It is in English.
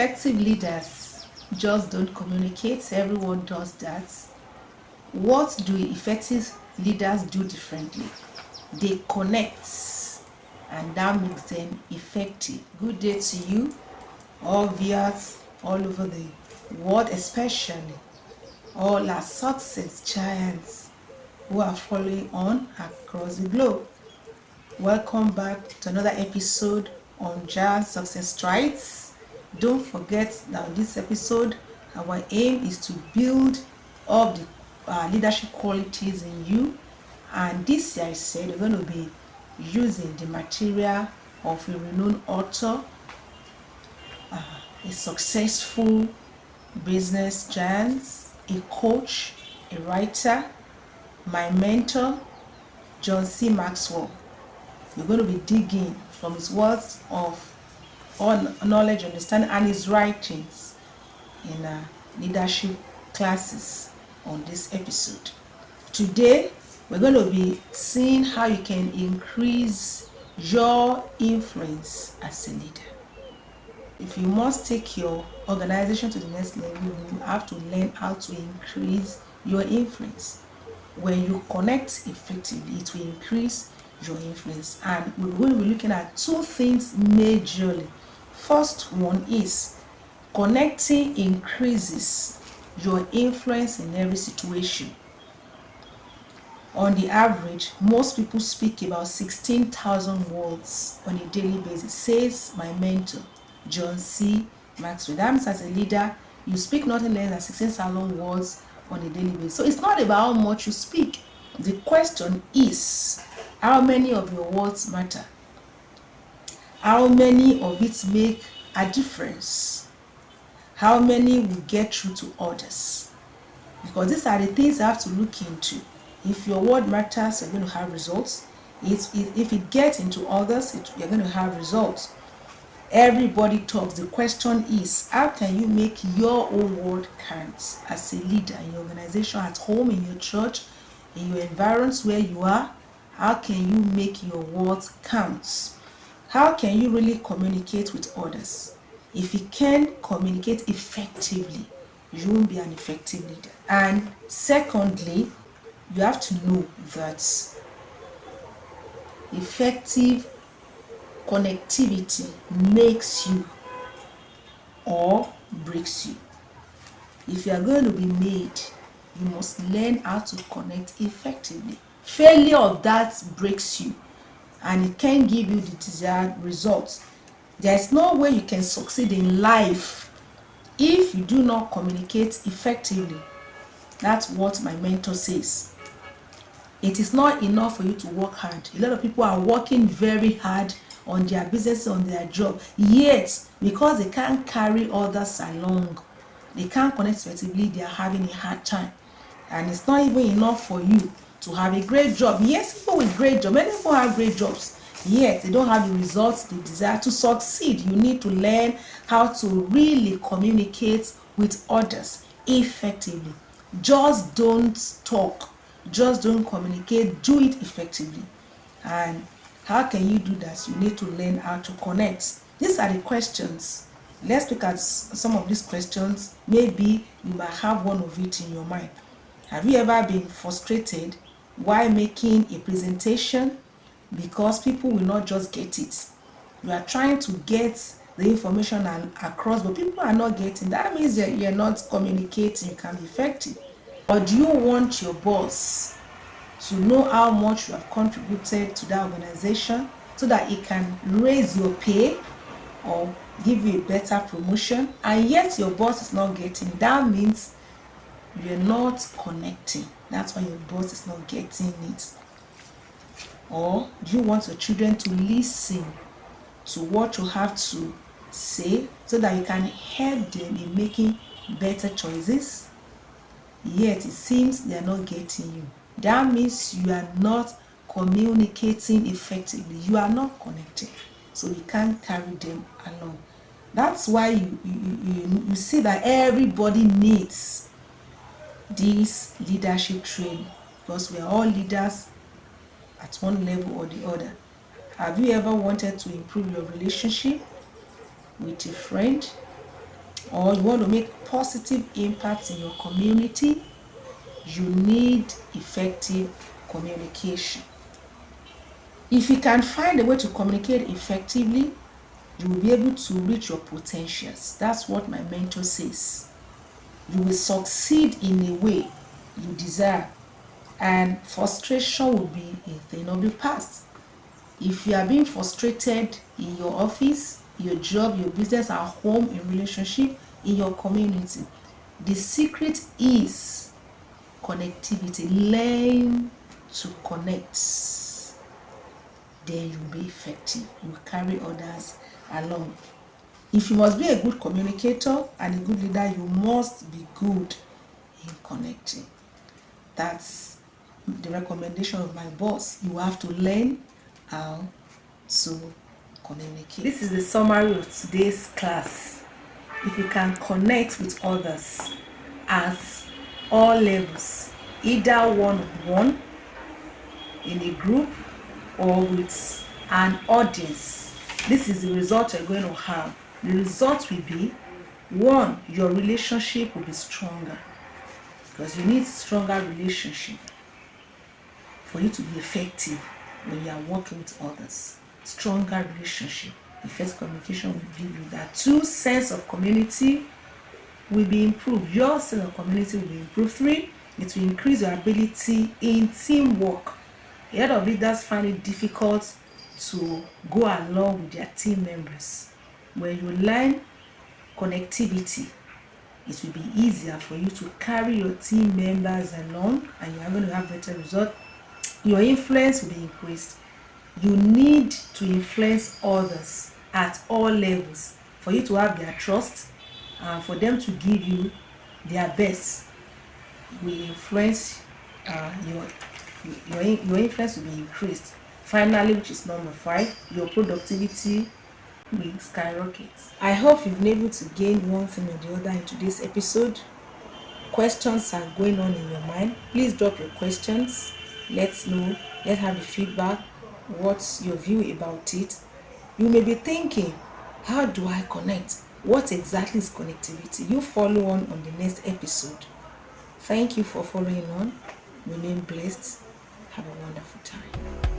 Effective leaders just don't communicate. Everyone does that. What do effective leaders do differently? They connect, and that makes them effective. Good day to you, all viewers all over the world, especially all our success giants who are following on across the globe. Welcome back to another episode on Giant Success Strides. Don't forget that in this episode, our aim is to build up the leadership qualities in you. And this year, I said, we're going to be using the material of a renowned author, a successful business giant, a coach, a writer, my mentor, John C. Maxwell. We're going to be digging from his words of all knowledge, understanding, and his writings in leadership classes on this episode. Today, we're going to be seeing how you can increase your influence as a leader. If you must take your organization to the next level, you have to learn how to increase your influence. When you connect effectively, it will increase your influence. And we're going to be looking at two things majorly. First one is connecting increases your influence in every situation. On the average, most people speak about 16,000 words on a daily basis, says my mentor, John C. Maxwell. That means as a leader, you speak nothing less than 16,000 words on a daily basis. So it's not about how much you speak. The question is, how many of your words matter? How many of it make a difference? How many will get through to others? Because these are the things you have to look into. If your word matters, you're going to have results. If it gets into others, you're going to have results. Everybody talks. The question is, how can you make your own word count as a leader in your organization, at home, in your church, in your environments where you are? How can you make your words count? How can you really communicate with others? If you can communicate effectively, you won't be an effective leader. And secondly, you have to know that effective connectivity makes you or breaks you. If you are going to be made, you must learn how to connect effectively. Failure of that breaks you, and it can give you the desired results. There's no way you can succeed in life if you do not communicate effectively. That's what my mentor says. It is not enough for you to work hard. A lot of people are working very hard on their business, on their job, yet because they can't carry others along, they can't connect effectively, they are having a hard time. And it's not even enough for you to have a great job. Yes, people with great jobs, many people have great jobs, yet they don't have the results they desire. To succeed, you need to learn how to really communicate with others effectively. Just don't talk, just don't communicate, do it effectively. And how can you do that? You need to learn how to connect. These are the questions. Let's look at some of these questions. Maybe you might have one of it in your mind. Have you ever been frustrated while making a presentation because people will not just get it? You are trying to get the information across, but people are not getting. That means that you're not communicating, you can be effective. Or do you want your boss to know how much you have contributed to that organization so that it can raise your pay or give you a better promotion, and yet your boss is not getting? That means you're not connecting. That's why your boss is not getting it. Or do you want your children to listen to what you have to say so that you can help them in making better choices? Yet it seems they are not getting you. That means you are not communicating effectively. You are not connecting, so you can't carry them along. That's why you see that everybody needs this leadership training, because we are all leaders at one level or the other. Have you ever wanted to improve your relationship with a friend, or you want to make positive impact in your community, you need effective communication. If you can find a way to communicate effectively, you will be able to reach your potentials. That's what my mentor says. You will succeed in a way you desire, and frustration will be a thing of the past. If you are being frustrated in your office, your job, your business, at home, in relationship, in your community, the secret is connectivity. Learn to connect, then you'll be effective. You will carry others along. If you must be a good communicator and a good leader, you must be good in connecting. That's the recommendation of my boss. You have to learn how to communicate. This is the summary of today's class. If you can connect with others at all levels, either one-on-one, in a group, or with an audience, this is the result you're going to have. The result will be, one, your relationship will be stronger, because you need stronger relationship for you to be effective when you are working with others. Stronger relationship, effective communication will give you that. Two, sense of community will be improved. Your sense of community will be improved. Three, it will increase your ability in teamwork. A lot of leaders find it difficult to go along with their team members. When you learn connectivity, it will be easier for you to carry your team members along, and you are going to have better results. Your influence will be increased. You need to influence others at all levels for you to have their trust and for them to give you their best. Will influence your influence will be increased. Finally, which is number 5, your productivity will skyrocket. I hope you've been able to gain one thing or the other in today's episode. Questions are going on in your mind. Please drop your questions. Let's know. Let's have the feedback. What's your view about it? You may be thinking, how do I connect? What exactly is connectivity? You follow on the next episode. Thank you for following on. Remain blessed. Have a wonderful time.